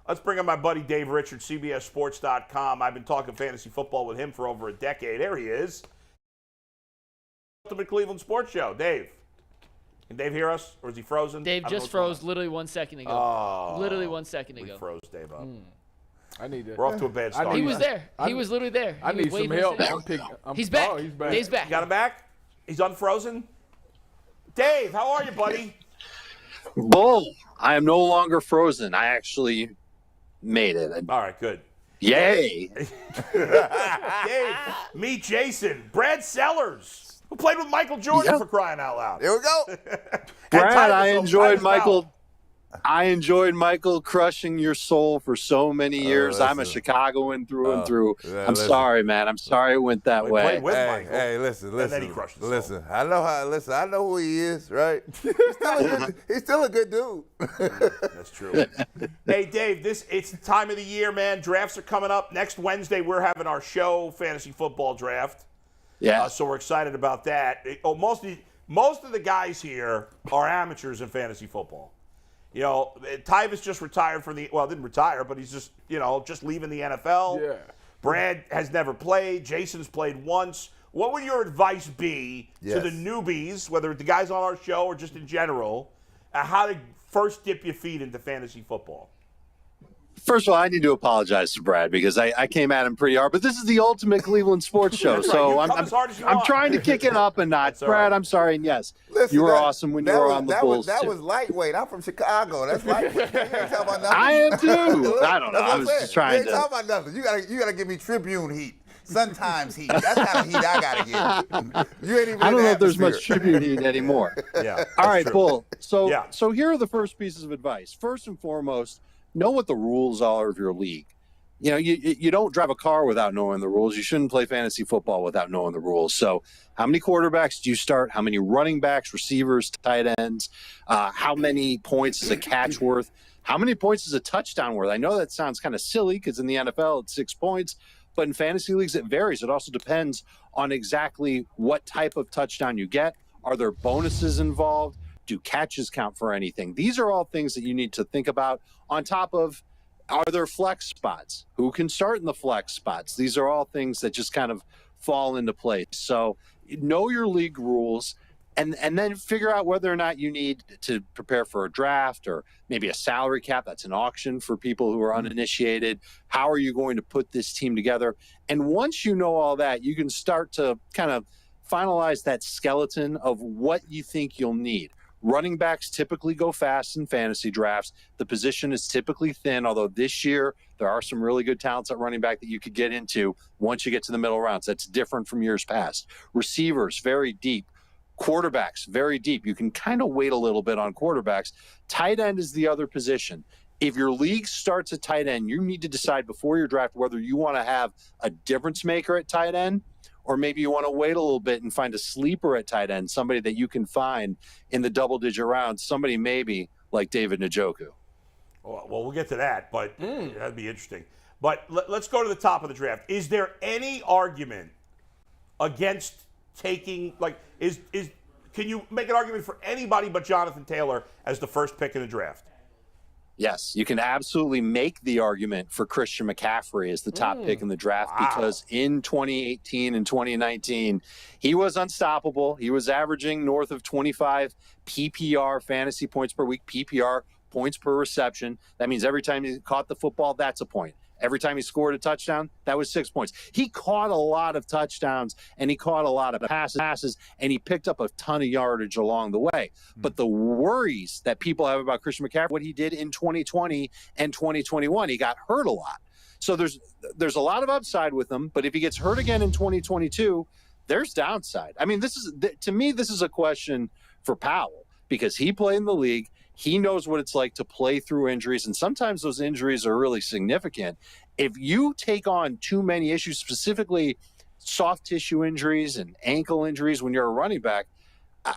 Let's bring on my buddy Dave Richards, CBSSports.com. I've been talking fantasy football with him for over a decade. There he is. Ultimate Cleveland Sports Show. Dave. Can Dave hear us, or is he frozen? Dave just froze literally 1 second ago. Oh, literally 1 second ago. We froze Dave up. I need that. We're off to a bad start. He was there. He was literally there. I need some help. He's back. Oh, he's back. Dave's back. You got him back? He's unfrozen? Dave, how are you, buddy? Bull, I am no longer frozen. I actually made it. All right, good. Yay. Dave, meet Jason. Brad Sellers, who played with Michael Jordan for crying out loud. There we go. Brad, I enjoyed Michael. I enjoyed Michael crushing your soul for so many years. I'm a Chicagoan through and through. I'm sorry, man. I'm sorry it went that way. Hey, listen. And then he crushed the soul. I know who he is, right? He's still a good dude. That's true. Hey, Dave, it's the time of the year, man. Drafts are coming up. Next Wednesday, we're having our show, Fantasy Football Draft. Yeah. So we're excited about that. Most of the guys here are amateurs in fantasy football. You know, Tyvis just retired didn't retire, but he's just leaving the NFL. Yeah. Brad has never played. Jason's played once. What would your advice be to the newbies, whether the guys on our show or just in general, how to first dip your feet into fantasy football? First of all, I need to apologize to Brad because I came at him pretty hard, but this is the ultimate Cleveland sports show, so I'm trying to kick it up a notch. Brad, right. I'm sorry, and yes, you were awesome when you were on the Bulls. That was lightweight. I'm from Chicago. That's lightweight. You ain't talking about nothing. I am too. I don't know. I was just trying to. You ain't talking about nothing. You gotta give me Tribune heat. Sun-Times heat. That's kind of heat I gotta get. You ain't even. I don't know if there's much Tribune heat anymore. Yeah. All right, Bull. So here are the first pieces of advice. First and foremost, know what the rules are of your league. You know, you don't drive a car without knowing the rules. You shouldn't play fantasy football without knowing the rules. So how many quarterbacks do you start? How many running backs, receivers, tight ends? How many points is a catch worth? How many points is a touchdown worth? I know that sounds kind of silly because in the NFL it's 6 points, but in fantasy leagues it varies. It also depends on exactly what type of touchdown you get. Are there bonuses involved? Do catches count for anything? These are all things that you need to think about. On top of, are there flex spots? Who can start in the flex spots? These are all things that just kind of fall into place. So know your league rules and then figure out whether or not you need to prepare for a draft or maybe a salary cap. That's an auction for people who are uninitiated. How are you going to put this team together? And once you know all that, you can start to kind of finalize that skeleton of what you think you'll need. Running backs typically go fast in fantasy drafts. The position is typically thin, although this year there are some really good talents at running back that you could get into once you get to the middle rounds. That's different from years past. Receivers, very deep. Quarterbacks, very deep. You can kind of wait a little bit on quarterbacks. Tight end is the other position. If your league starts at tight end, you need to decide before your draft whether you want to have a difference maker at tight end, or maybe you want to wait a little bit and find a sleeper at tight end, somebody that you can find in the double-digit rounds, somebody maybe like David Njoku. Well, we'll get to that, but that'd be interesting. But let's go to the top of the draft. Is there any argument against taking, can you make an argument for anybody but Jonathan Taylor as the first pick in the draft? Yes, you can absolutely make the argument for Christian McCaffery as the top pick in the draft because in 2018 and 2019, he was unstoppable. He was averaging north of 25 PPR, fantasy points per week, PPR, points per reception. That means every time he caught the football, that's a point. Every time he scored a touchdown, that was 6 points. He caught a lot of touchdowns, and he caught a lot of passes, and he picked up a ton of yardage along the way. But the worries that people have about Christian McCaffrey, what he did in 2020 and 2021, he got hurt a lot. So there's a lot of upside with him, but if he gets hurt again in 2022, there's downside. I mean, to me, this is a question for Powell because he played in the league. He knows what it's like to play through injuries, and sometimes those injuries are really significant. If you take on too many issues, specifically soft tissue injuries and ankle injuries when you're a running back,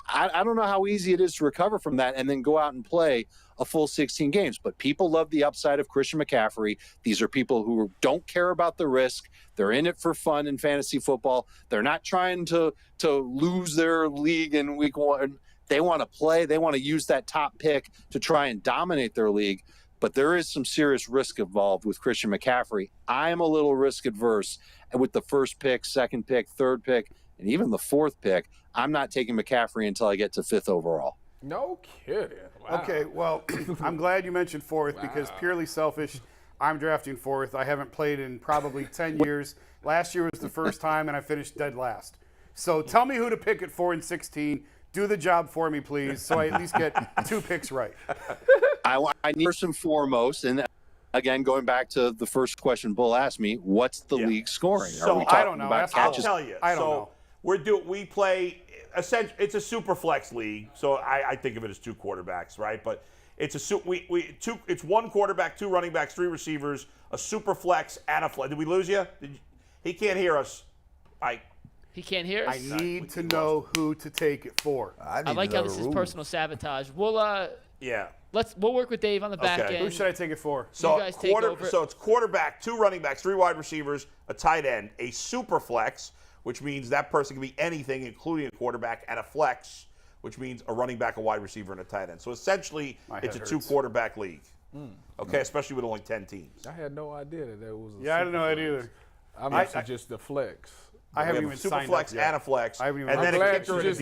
I don't know how easy it is to recover from that and then go out and play a full 16 games. But people love the upside of Christian McCaffery. These are people who don't care about the risk. They're in it for fun in fantasy football. They're not trying to lose their league in week one. They want to play. They want to use that top pick to try and dominate their league. but there is some serious risk involved with Christian McCaffery. I'm a little risk adverse. And with the first pick, second pick, third pick, and even the fourth pick, I'm not taking McCaffery until I get to 5th overall. No kidding. Wow. Okay, well, I'm glad you mentioned 4th because purely selfish, I'm drafting 4th. I haven't played in probably 10 years. Last year was the first time, and I finished dead last. So tell me who to pick at 4 and 16. Do the job for me, please, so I at least get 2 picks right. I need first and foremost, and again, going back to the first question Bull asked me, what's the league scoring? So, Are we I talking don't know. about That's catches? I'll tell you. I don't know. We play it's a super flex league, so I think of it as 2 quarterbacks, right? But it's it's 1 quarterback, 2 running backs, 3 receivers, a super flex, and a flex. Did we lose you? He can't hear us. He can't hear us. I need to know who to take at 4. I like how this is personal sabotage. We'll we'll work with Dave on the back end. Who should I take it for? So you guys take over. So it's quarterback, 2 running backs, 3 wide receivers, a tight end, a super flex, which means that person can be anything, including a quarterback, and a flex, which means a running back, a wide receiver, and a tight end. So essentially, it's a 2-quarterback league. Okay, especially with only 10 teams. I had no idea that was a I didn't know that either. I'm actually just the flex. I haven't We even have a super signed flex up yet. and a flex. I haven't even and then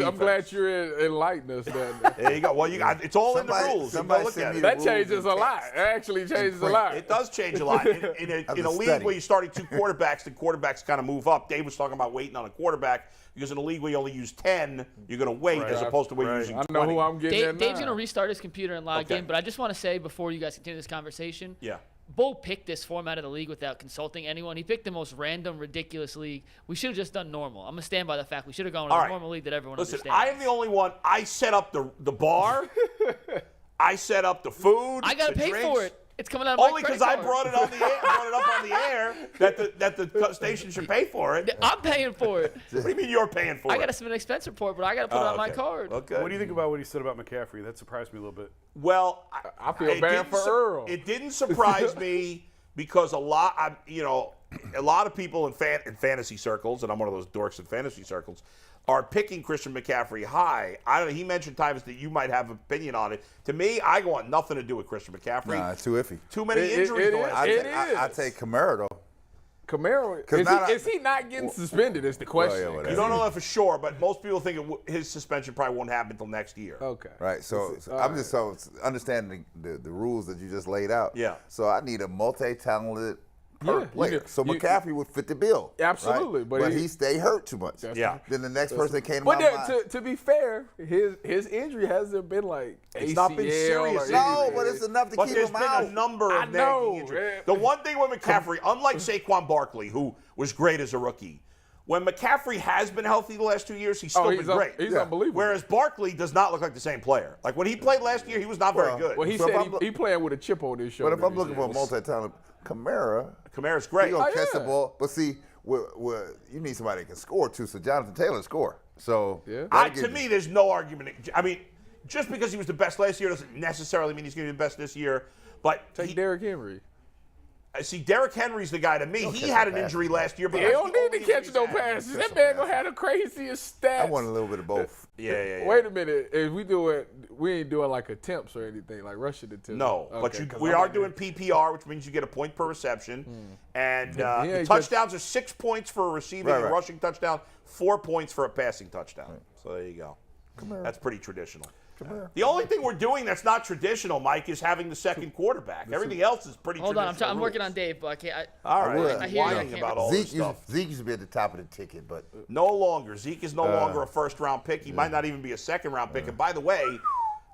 I'm glad you're enlightened us. There you go. Well, it's all in the rules. You go look at it. That changes a lot. It actually changes a lot. It does change a lot. In a league where you're starting 2 quarterbacks, the quarterbacks kind of move up. Dave was talking about waiting on a quarterback because in a league where you only use 10, you're going to wait as opposed to where you're using 20. I know who I'm getting Dave's going to restart his computer and log in, but I just want to say before you guys continue this conversation, Bull picked this format of the league without consulting anyone. He picked the most random, ridiculous league. We should have just done normal. I'm going to stand by the fact we should have gone with a normal league that everyone understands. I am the only one. I set up the bar. I set up the food. I got to pay drinks. for it. It's coming out of my Only credit because I card. brought it on the air, brought it up on the air that the station should pay for it. I'm paying for it. What do you mean you're paying for it? I got to submit an expense report, but I got to put it on my card. Okay. What do you think about what he said about McCaffrey? That surprised me a little bit. Well, I feel bad for Earl. It didn't surprise me because a lot of people in fantasy circles, and I'm one of those dorks in fantasy circles, are picking Christian McCaffrey high. I don't know. He mentioned Tyvis that you might have an opinion on it. To me, I want nothing to do with Christian McCaffrey. Nah, it's too iffy. Too many injuries. I take Kamara, though. Kamara, is he not getting suspended is the question. You don't know that for sure, but most people think his suspension probably won't happen until next year. Okay. Right, so I'm just understanding the rules that you just laid out. Yeah. So I need a multi-talented player. So McCaffrey would fit the bill. Absolutely. Right? But he stay hurt too much. Yeah. Then the next person that came to my mind. To be fair, his injury hasn't been like ACL. It's not been serious. No, but it's enough to keep him out. But there's been a number of nagging injuries. The one thing with McCaffrey, unlike Saquon Barkley, who was great as a rookie, when McCaffrey has been healthy the last 2 years, he's still been great. He's unbelievable. Whereas Barkley does not look like the same player. Like when he played last year, he was not very good. Well, he said he playing with a chip on his shoulder. But if I'm looking for a multi-talented Kamara's great. He's going to catch the ball. But see, you need somebody that can score too, so Jonathan Taylor score. So to me, there's no argument. I mean, just because he was the best last year doesn't necessarily mean he's going to be the best this year. But take Derrick Henry. See, Derrick Henry's the guy to me. He had an injury last year, but he don't need to catch no passes. That man gonna have the craziest stats. I want a little bit of both. Yeah. Wait a minute. If we do it, we ain't doing like attempts or anything, like rushing attempts. No, okay, but we are doing PPR, which means you get a point per reception. And the touchdowns are 6 points for a receiving and rushing touchdown, 4 points for a passing touchdown. So there you go. That's pretty traditional. The only thing we're doing that's not traditional, Mike, is having the second quarterback. Everything else is pretty traditional. Hold on, I'm working on Dave, but I can't. All right, I hear whining about all this stuff. Zeke used to be at the top of the ticket, but no longer. Zeke is no longer a first-round pick. He might not even be a second-round pick. And by the way,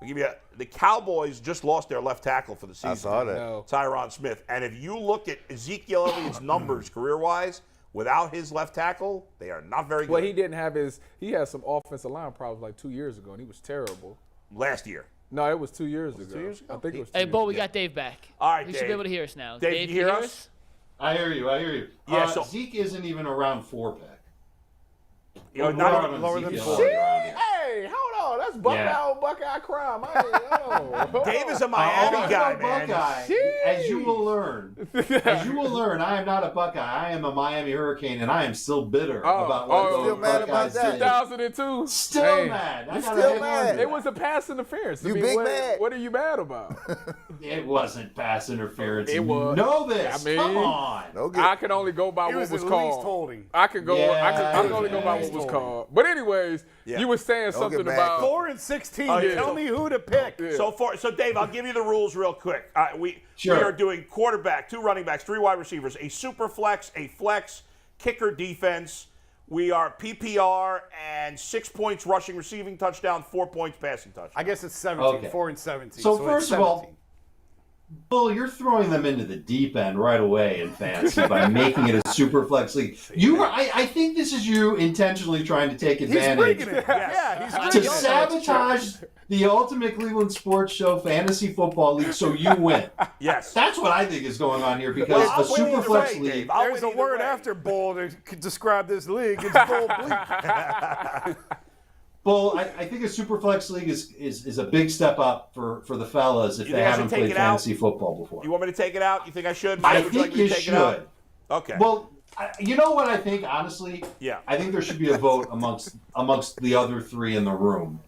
I'll give you the Cowboys just lost their left tackle for the season. I saw that. Tyron Smith. And if you look at Ezekiel Elliott's numbers career-wise, without his left tackle, they are not very good. Well, he had some offensive line problems like 2 years ago, and he was terrible. Last year. No, it was 2 years ago. 2 years ago? I think it was 2 Hey, years Bo, ago. we got Dave back. All right, He Dave. should be able to hear us now. Dave, you hear us? I hear you. Yeah, Zeke isn't even around 4-pack. Not even lower than 4. Hey, hold on. That's Buckeye crime. Dave is a Miami guy, man. As you will learn, I am not a Buckeye. I am a Miami Hurricane, and I am still bitter about what still mad about Buckeyes that? did. 2002. Still mad. I gotta still hang on mad. to It was a pass interference. You big mad. What are you mad about? It wasn't pass interference. It was. You know this. I mean, Come on. I can only go by He what was was at called. least holding. I can go. I can only go by what was called. But anyways, you were saying Don't something get mad. about 4 and 16. yeah. Tell me who to pick. Yeah. So Dave, I'll give you the rules real quick. We are doing quarterback, 2 running backs, 3 wide receivers, a super flex, a flex, kicker, defense. We are PPR and 6 points rushing, receiving touchdown, 4 points passing touchdown. I guess it's 17. Okay. 4 and 17. So it's first of 17. all, Bull, you're throwing them into the deep end right away in fantasy by making it a super flex league. I think this is you intentionally trying to take advantage he's bringing it. Yeah, he's to bringing it. sabotage the Ultimate Cleveland Sports Show Fantasy Football League so you win. Yes. That's what I think is going on here because Well, a I'll win super either flex way, league. Dave. I'll There's win a either word way. after bold to describe this league. It's bold bleak. Bull, I think a super flex league is a big step up for the fellas if You they think I should haven't take played it out? fantasy football before. You want me to take it out? You think I should? I Would you like think me you to take it out? should. Okay. Well, you know what I think, honestly? Yeah. I think there should be a vote amongst the other 3 in the room,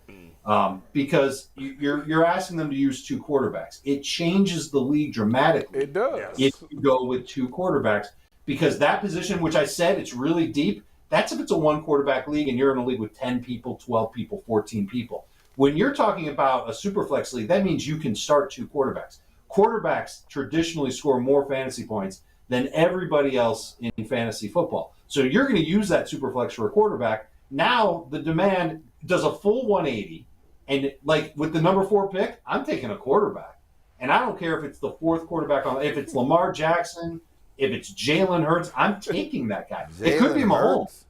because you're asking them to use 2 quarterbacks. It changes the league dramatically. it does. Yes. If you go with 2 quarterbacks, because that position, which I said it's really deep, that's if it's a 1 quarterback league and you're in a league with 10 people, 12 people, 14 people. When you're talking about a super flex league, that means you can start 2 quarterbacks. Quarterbacks traditionally score more fantasy points than everybody else in fantasy football. So you're going to use that super flex for a quarterback. Now the demand does a full 180, and like with the number 4 pick, I'm taking a quarterback. And I don't care if it's the 4th quarterback if it's Lamar Jackson, if it's Jalen Hurts, I'm taking that guy. It could be Mahomes.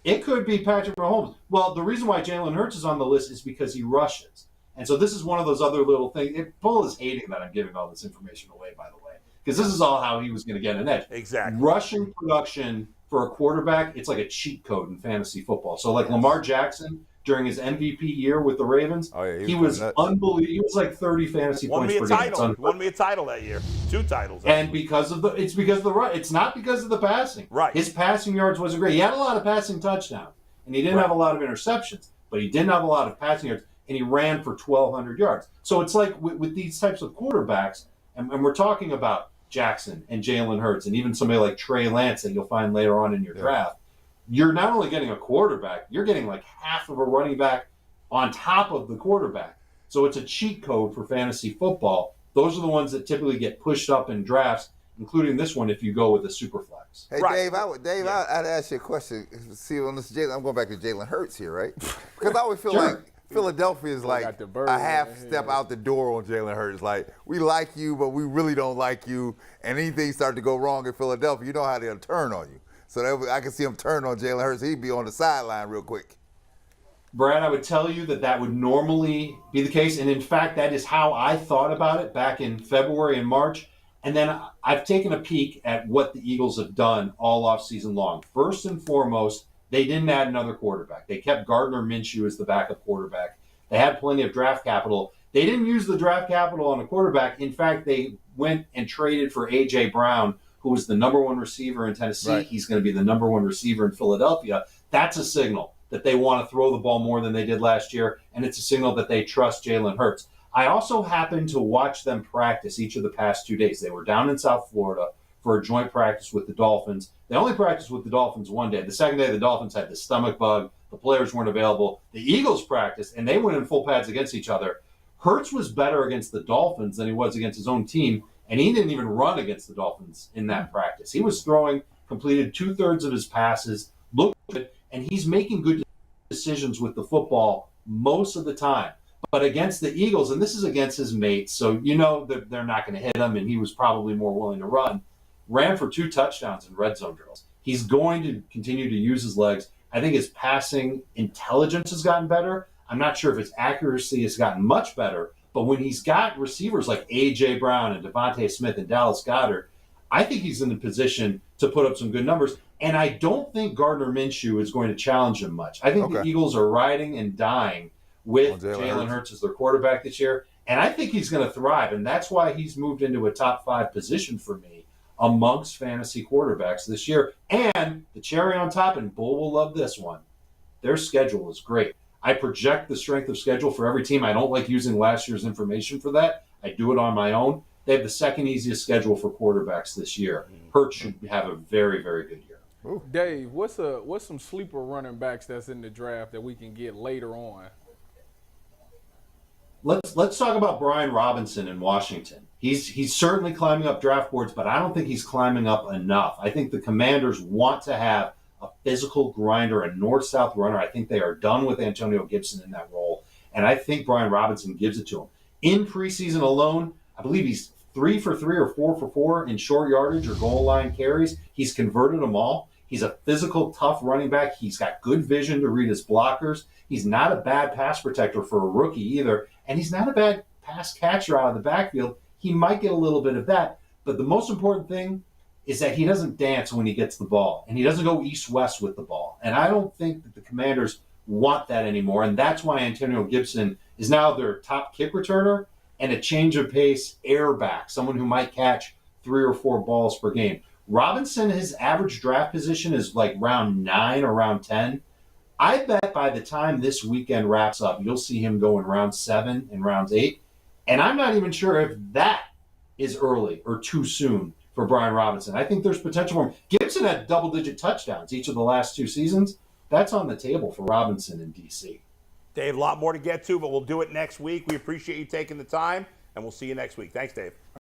It could be Patrick Mahomes. Well, the reason why Jalen Hurts is on the list is because he rushes. And so this is one of those other little things. Bull is hating that I'm giving all this information away, by the way, because this is all how he was going to get an edge. Exactly. Rushing production for a quarterback, it's like a cheat code in fantasy football. So like Lamar Jackson, during his MVP year with the Ravens, he was unbelievable. He was like 30 fantasy points per game. Won me a title that year. 2 titles. And it's because of the run. It's not because of the passing. Right. His passing yards wasn't great. He had a lot of passing touchdowns, and he didn't have a lot of interceptions, but he didn't have a lot of passing yards, and he ran for 1,200 yards. So it's like with these types of quarterbacks, and we're talking about Jackson and Jalen Hurts, and even somebody like Trey Lance that you'll find later on in your draft. You're not only getting a quarterback, you're getting like half of a running back on top of the quarterback. So it's a cheat code for fantasy football. Those are the ones that typically get pushed up in drafts, including this one if you go with a super flex. Hey, Dave, I'd ask you a question. See, on this I'm going back to Jalen Hurts here, right? Because I always feel like Philadelphia is like a half step out the door on Jalen Hurts. Like, we like you, but we really don't like you. And anything started to go wrong in Philadelphia, you know how they'll turn on you. So I can see him turn on Jalen Hurts. He'd be on the sideline real quick. Brad, I would tell you that would normally be the case. And in fact, that is how I thought about it back in February and March. And then I've taken a peek at what the Eagles have done all offseason long. First and foremost, they didn't add another quarterback. They kept Gardner Minshew as the backup quarterback. They had plenty of draft capital. They didn't use the draft capital on a quarterback. In fact, they went and traded for A.J. Brown, who was the number 1 receiver in Tennessee. Right. He's going to be the number 1 receiver in Philadelphia. That's a signal that they want to throw the ball more than they did last year, and it's a signal that they trust Jalen Hurts. I also happened to watch them practice each of the past 2 days. They were down in South Florida for a joint practice with the Dolphins. They only practiced with the Dolphins one day. The second day, the Dolphins had the stomach bug. The players weren't available. The Eagles practiced, and they went in full pads against each other. Hurts was better against the Dolphins than he was against his own team, and he didn't even run against the Dolphins in that practice. He was completed 2/3 of his passes, looked good, and he's making good decisions with the football most of the time. But against the Eagles, and this is against his mates, so you know that they're not going to hit him, and he was probably more willing to run, ran for 2 touchdowns in red zone drills. He's going to continue to use his legs. I think his passing intelligence has gotten better. I'm not sure if his accuracy has gotten much better, but when he's got receivers like A.J. Brown and Devontae Smith and Dallas Goedert, I think he's in the position to put up some good numbers. And I don't think Gardner Minshew is going to challenge him much. I think the Eagles are riding and dying with Jalen Hurts as their quarterback this year. And I think he's going to thrive. And that's why he's moved into a top 5 position for me amongst fantasy quarterbacks this year. And the cherry on top, and Bull will love this one, their schedule is great. I project the strength of schedule for every team. I don't like using last year's information for that. I do it on my own. They have the second easiest schedule for quarterbacks this year. Hurts should have a very, very good year. Ooh. Dave, what's some sleeper running backs that's in the draft that we can get later on? Let's talk about Brian Robinson in Washington. He's certainly climbing up draft boards, but I don't think he's climbing up enough. I think the Commanders want to have a physical grinder, a north-south runner. I think they are done with Antonio Gibson in that role, and I think Brian Robinson gives it to him. In preseason alone, I believe he's 3 for 3 or 4 for 4 in short yardage or goal line carries. He's converted them all. He's a physical, tough running back. He's got good vision to read his blockers. He's not a bad pass protector for a rookie either, and he's not a bad pass catcher out of the backfield. He might get a little bit of that, but the most important thing is that he doesn't dance when he gets the ball, and he doesn't go east-west with the ball. And I don't think that the Commanders want that anymore, and that's why Antonio Gibson is now their top kick returner and a change of pace air back, someone who might catch 3 or 4 balls per game. Robinson, his average draft position is like round 9 or round 10. I bet by the time this weekend wraps up, you'll see him go in round 7 and round 8. And I'm not even sure if that is early or too soon for Brian Robinson. I think there's potential for him. Gibson had double-digit touchdowns each of the last 2 seasons. That's on the table for Robinson in D.C. Dave, a lot more to get to, but we'll do it next week. We appreciate you taking the time, and we'll see you next week. Thanks, Dave.